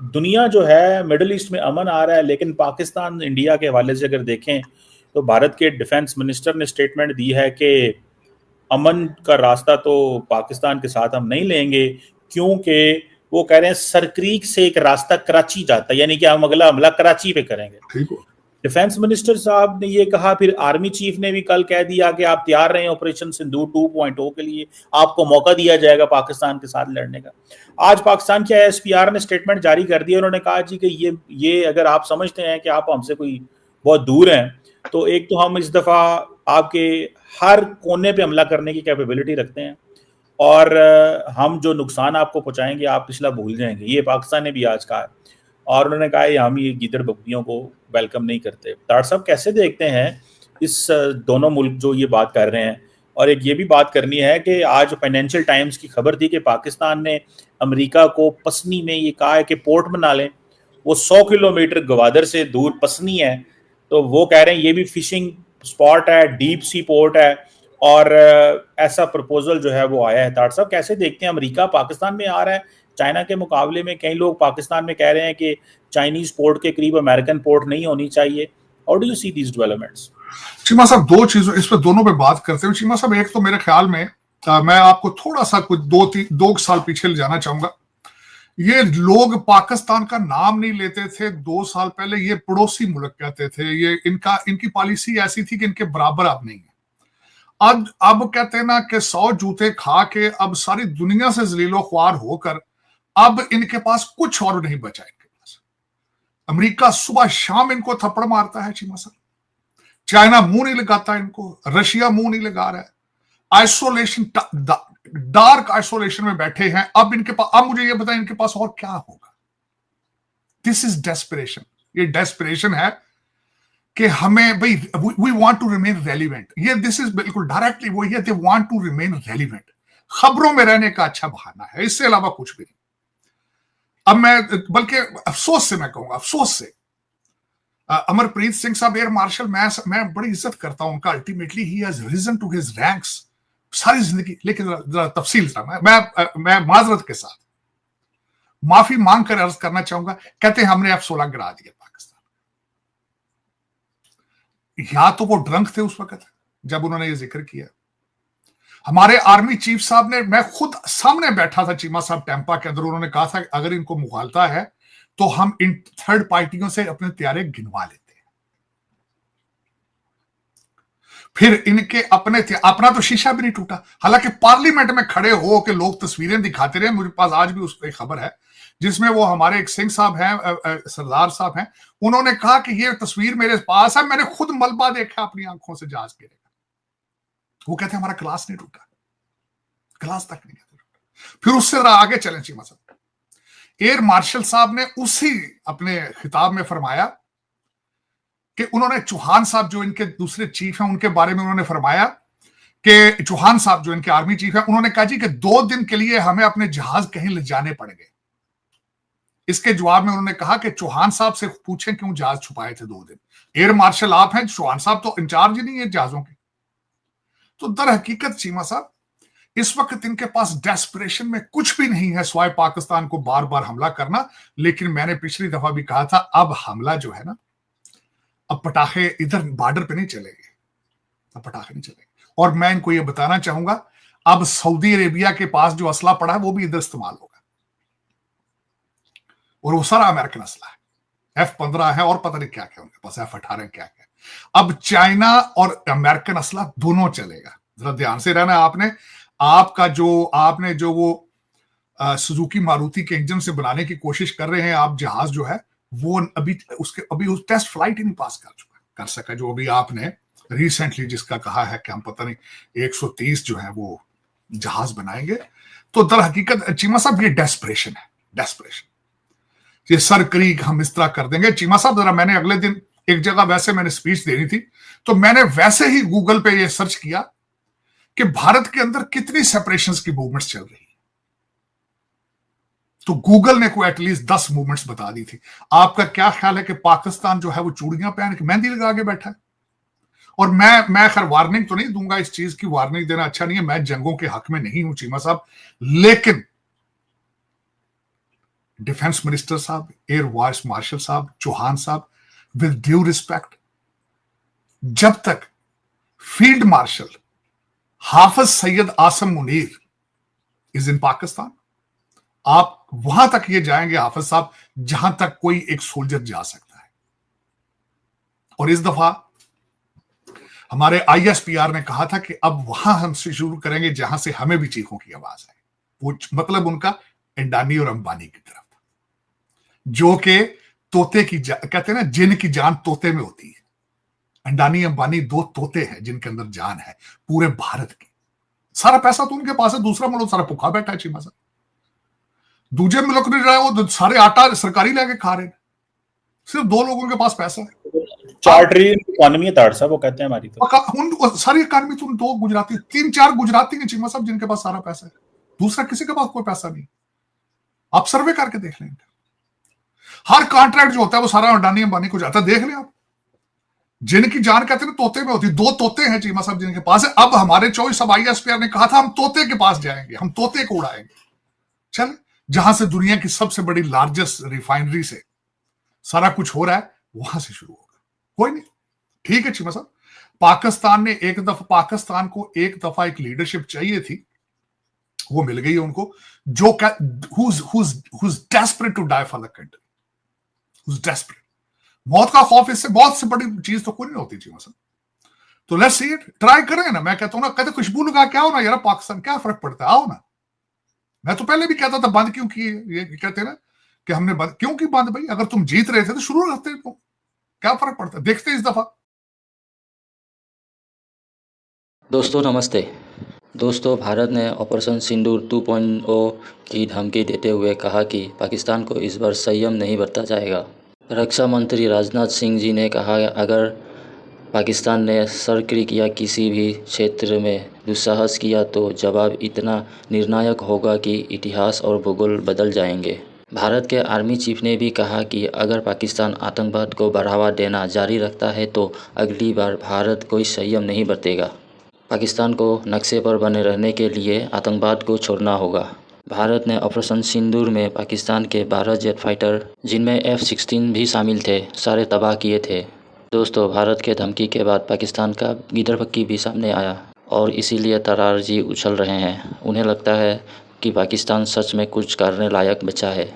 दुनिया जो है मिडिल ईस्ट में अमन आ रहा है, लेकिन पाकिस्तान इंडिया के हवाले से अगर देखें तो भारत के डिफेंस मिनिस्टर ने स्टेटमेंट दी है कि अमन का रास्ता तो पाकिस्तान के साथ हम नहीं लेंगे, क्योंकि वो कह रहे हैं सरक्रीक से एक रास्ता कराची जाता है, यानी कि हम अगला हमला कराची पे करेंगे। ठीक हो। डिफेंस मिनिस्टर साहब ने ये कहा। फिर आर्मी चीफ ने भी कल कह दिया कि आप तैयार रहें ऑपरेशन सिंदूर 2.0 के लिए, आपको मौका दिया जाएगा पाकिस्तान के साथ लड़ने का। आज पाकिस्तान के एसपीआर ने स्टेटमेंट जारी कर दिया। उन्होंने कहा जी कि ये अगर आप समझते हैं कि आप हमसे कोई बहुत दूर हैं, तो एक तो हम इस दफ़ा आपके हर कोने पे हमला करने की कैपेबिलिटी रखते हैं, और हम जो नुकसान आपको पहुंचाएंगे आप पिछला भूल जाएंगे। ये पाकिस्तान ने भी आज कहा है, और उन्होंने कहा है हम ये गीदड़ बकरियों को वेलकम नहीं करते। तार साहब कैसे देखते हैं इस दोनों मुल्क जो ये बात कर रहे हैं? और एक ये भी बात करनी है कि आज फाइनेंशियल टाइम्स की खबर थी कि पाकिस्तान ने अमेरिका को पसनी में ये कहा है कि पोर्ट बना लें। वो 100 किलोमीटर गवादर से दूर पसनी है, तो वो कह रहे हैं ये भी फिशिंग स्पॉट है, डीप सी पोर्ट है, और ऐसा प्रपोजल जो है वो आया है। तार साहब कैसे देखते हैं, अमेरिका पाकिस्तान में आ रहा है चाइना के मुकाबले में? कई लोग पाकिस्तान में कह रहे हैं कि चाइनीज पोर्ट के करीब अमेरिकन पोर्ट नहीं होनी चाहिए। How do you see these developments? Cheema साहब, दो चीजों इस पे दोनों पे बात करते हैं। चीमा साहब, एक तो मेरे ख्याल में मैं आपको थोड़ा सा कुछ दो साल पीछे ले जाना चाहूंगा। ये लोग पाकिस्तान का नाम नहीं लेते थे 2 साल पहले, ये पड़ोसी मुल्क कहते थे। ये इनकी पॉलिसी ऐसी थी कि इनके बराबर अब नहीं है। अब कहते हैं ना कि 100 जूते खा के अब सारी दुनिया से जलीलो ख्वार होकर अब इनके पास कुछ और नहीं बचा। इनके पास अमेरिका सुबह शाम इनको थप्पड़ मारता है चीमा साहब, चाइना मुंह नहीं लगाता इनको, रशिया मुंह नहीं लगा रहा है, आइसोलेशन, डार्क आइसोलेशन में बैठे हैं। अब इनके पास, अब मुझे ये बताएं इनके पास और क्या होगा? This is desperation. ये डेस्परेशन है कि हमें भाई we want to remain relevant. ये दिस इज बिल्कुल डायरेक्टली वही है, they want to remain relevant. खबरों में रहने का अच्छा बहाना है, इससे अलावा कुछ भी नहीं। अब मैं बल्कि अफसोस से मैं कहूंगा, अफसोस से अमरप्रीत सिंह साहब एयर मार्शल, मैं बड़ी इज्जत करता हूं उनका। Ultimately he has risen to his ranks सारी जिंदगी। लेकिन जरा तफसील से मैं माजरत के साथ माफी मांग कर अर्ज करना चाहूंगा। कहते हैं हमने F-16 गिरा दिया पाकिस्तान। या तो वो ड्रंक थे उस वक्त जब उन्होंने ये जिक्र किया। हमारे आर्मी चीफ साहब ने, मैं खुद सामने बैठा था चीमा साहब टेम्पा के अंदर, उन्होंने कहा था अगर इनको मुखालता है तो हम इन थर्ड पार्टियों से अपने तैयारे गिनवा लेते हैं। फिर इनके अपना तो शीशा भी नहीं टूटा। हालांकि पार्लियामेंट में खड़े हो के लोग तस्वीरें दिखाते रहे। मुझे पास आज भी उस पर खबर है जिसमें वो हमारे एक सिंह साहब हैं, सरदार साहब हैं, उन्होंने कहा कि ये तस्वीर मेरे पास है, मैंने खुद मलबा देखा अपनी आंखों से जहाज के। वो कहते हैं हमारा क्लास नहीं टूटा, क्लास तक नहीं टूटा। फिर उससे जरा आगे चलें चीमा साहब, एयर मार्शल साहब ने उसी अपने खिताब में फरमाया कि उन्होंने चौहान साहब जो इनके दूसरे चीफ हैं उनके बारे में उन्होंने फरमाया कि चौहान साहब जो इनके आर्मी चीफ हैं, उन्होंने कहा जी कि 2 दिन के लिए हमें अपने जहाज कहीं ले जाने पड़ेंगे। इसके जवाब में उन्होंने कहा कि चौहान साहब से पूछें क्यों जहाज छुपाए थे 2 दिन। एयर मार्शल आप हैं, चौहान साहब तो इंचार्ज ही नहीं है जहाजों के। तो दर हकीकत चीमा साहब इस वक्त इनके पास डेस्परेशन में कुछ भी नहीं है सिवाय पाकिस्तान को बार बार हमला करना। लेकिन मैंने पिछली दफा भी कहा था, अब हमला जो है ना, अब पटाखे इधर बॉर्डर पे नहीं चलेंगे, अब पटाखे नहीं चलेंगे। और मैं इनको ये बताना चाहूंगा, अब सऊदी अरेबिया के पास जो असला पड़ा है वो भी इधर इस्तेमाल होगा, और वो सारा अमेरिकन असला है। F-15 है और पता नहीं क्या क्या उनके पास, F-18 क्या क्या। अब चाइना और अमेरिकन असला दोनों चलेगा। जरा ध्यान से रहना आपने जो वो सुजुकी मारुति के इंजन से बनाने की कोशिश कर रहे हैं आप जहाज जो है, वो अभी उस टेस्ट फ्लाइट ही नहीं पास कर सका जो अभी आपने रिसेंटली जिसका कहा है कि हम पता नहीं 130 जो है वो जहाज बनाएंगे। तो दर हकीकत चीमा साहब ये डेस्परेशन है, डेस्परेशन। ये सर क्रीक हम इस तरह कर देंगे। चीमा साहब जरा, मैंने अगले दिन एक जगह वैसे मैंने स्पीच देनी थी, तो मैंने वैसे ही गूगल पे ये सर्च किया कि भारत के अंदर कितनी सेपरेशंस की मूवमेंट्स चल रही है। तो गूगल ने कोई एटलीस्ट 10 मूवमेंट्स बता दी थी। आपका क्या ख्याल है कि पाकिस्तान जो है वो चूड़ियां पहन के मेहंदी लगा के बैठा है? और मैं खैर वार्निंग तो नहीं दूंगा, इस चीज की वार्निंग देना अच्छा नहीं है, मैं जंगों के हक में नहीं हूं चीमा साहब, लेकिन डिफेंस मिनिस्टर साहब, एयर वाइस मार्शल साहब, चौहान साहब, विद ड्यू रिस्पेक्ट, जब तक field marshal Hafiz Syed Asim Munir is in Pakistan, आप वहां तक ये जाएंगे हाफिज साहब जहां तक कोई एक सोल्जर जा सकता है। और इस दफा हमारे आईएसपीआर ने कहा था कि अब वहां हमसे शुरू करेंगे जहां से हमें भी चीखों की आवाज आए। वो मतलब उनका अंडानी और अंबानी की तरफ, जो कि तोते की कहते हैं ना, जिन की जान तोते में होती है। अंडानी अंबानी दो तोते हैं जिनके अंदर जान है पूरे भारत की। सारा पैसा तो उनके पास है, दूसरा मुल्क सारा भुखा बैठा है चीमा साहब। दूसरे मुल्क नहीं रहा, वो सारे आटा सरकारी लेके खा रहे हैं, सिर्फ दो लोगों के पास पैसा है। 4 ट्रिलियन इकोनॉमी है ताड़ साहब, वो कहते हैं हमारी तो सारी इकोनॉमी तो दो गुजराती, 3-4 गुजराती हैं चीमा साहब जिनके पास सारा पैसा है, दूसरा किसी के पास कोई पैसा नहीं। आप सर्वे करके देख लेंगे, हर कॉन्ट्रैक्ट जो होता है वो सारा अडानी अंबानी को जाता है, देख लें आप। जिनकी जान कहते हैं तोते में होती, दो तोते हैं चीमा साहब जिनके पास है। अब हमारे चॉइस सब आईएसपीआर ने कहा था हम तोते के पास जाएंगे, हम तोते को उड़ाएंगे। चल, जहां से दुनिया की सबसे बड़ी लार्जेस्ट रिफाइनरी से सारा कुछ हो रहा है, वहां से शुरू होगा। कोई नहीं, ठीक है चीमा साहब। पाकिस्तान ने पाकिस्तान को एक दफा एक लीडरशिप चाहिए थी, वो मिल गई है उनको, जो who's desperate to die for the country, who's desperate। मौत का खौफ इससे बहुत से बड़ी चीज तो कोई नहीं होती चीमा साहब। तो लेट्स सी इट, ट्राई करेंगे ना। मैं कहता हूं ना, कहते खुशबू लगा क्या हो ना यार, पाकिस्तान क्या फर्क पड़ता है, आओ ना। मैं तो पहले भी कहता था बंद क्यों किए, ये कहते ना कि हमने बंद क्यों की बंद। भाई अगर तुम जीत रहे थे तो शुरू रखते, तो क्या फर्क पड़ता है। देखते इस दफा। दोस्तों नमस्ते। दोस्तों, भारत ने ऑपरेशन सिंदूर 2.0 की धमकी देते हुए कहा कि पाकिस्तान को इस बार संयम नहीं बरता जाएगा। रक्षा मंत्री राजनाथ सिंह जी ने कहा, अगर पाकिस्तान ने सर्किक या किसी भी क्षेत्र में दुस्साहस किया तो जवाब इतना निर्णायक होगा कि इतिहास और भूगोल बदल जाएंगे। भारत के आर्मी चीफ ने भी कहा कि अगर पाकिस्तान आतंकवाद को बढ़ावा देना जारी रखता है तो अगली बार भारत कोई संयम नहीं बरतेगा। पाकिस्तान को नक्शे पर बने रहने के लिए आतंकवाद को छोड़ना होगा। भारत ने ऑपरेशन सिंदूर में पाकिस्तान के 12 जेट फाइटर, जिनमें F-16 भी शामिल थे, सारे तबाह किए थे। दोस्तों, भारत के धमकी के बाद पाकिस्तान का गिदड़पक्की भी सामने आया और इसीलिए तरार जी उछल रहे हैं। उन्हें लगता है कि पाकिस्तान सच में कुछ करने लायक बचा है,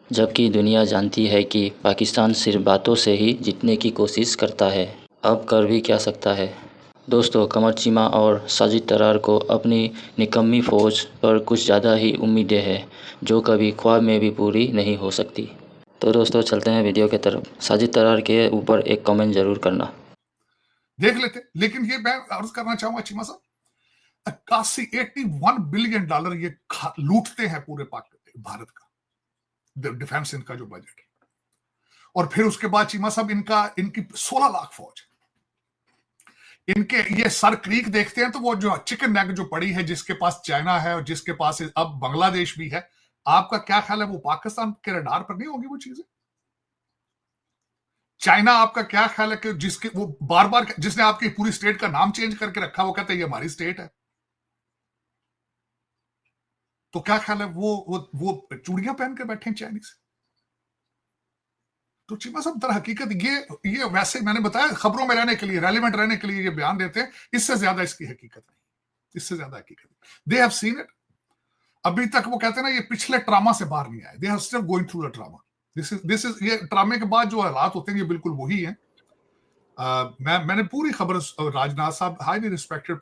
जबकि दुनिया जानती है कि पाकिस्तान सिर्फ बातों से ही जीतने की कोशिश करता है, अब कर भी क्या सकता है। दोस्तों, कमर चीमा और साजिद तरार को अपनी निकम्मी फ़ौज पर कुछ ज़्यादा ही उम्मीदें हैं, जो कभी ख्वाब में भी पूरी नहीं हो सकती। तो दोस्तों, चलते हैं वीडियो की तरफ। साजिद तरार के ऊपर एक कमेंट जरूर करना। देख लेते, लेकिन ये मैं अर्ज करना चाहूंगा चीमा साहब, 81 बिलियन डॉलर ये लूटते हैं पूरे भारत का डिफेंस, इनका जो बजट है। और फिर उसके बाद चीमा साहब इनकी 16 लाख फौज, इनके ये सर क्रीक देखते हैं तो वो जो चिकन नेक जो पड़ी है, जिसके पास चाइना है और जिसके पास अब बांग्लादेश भी है, आपका क्या ख्याल है वो पाकिस्तान के रडार पर नहीं होगी वो चीजें? चाइना, आपका क्या ख्याल है कि जिसके वो बार बार, जिसने आपकी पूरी स्टेट का नाम चेंज करके रखा, वो कहता है ये हमारी स्टेट है, तो क्या ख्याल है वो चूड़ियां पहन के बैठे हैं चाइनीज? तो चीमा साहब दर हकीकत ये वैसे मैंने बताया खबरों में रहने के लिए, रेलिवेंट रहने के लिए ये बयान देते हैं, इससे ज्यादा इसकी हकीकत नहीं, इससे ज्यादा हकीकत नहीं। They have seen it. अभी तक वो कहते हैं ना, ये पिछले ट्रामा से बाहर नहीं आए, they are still going through the trauma. This is ये ट्रामे के बाद जो हालात होते हैं ये बिल्कुल वही है। मैंने पूरी खबर, राजनाथ साहब हाईली रिस्पेक्टेड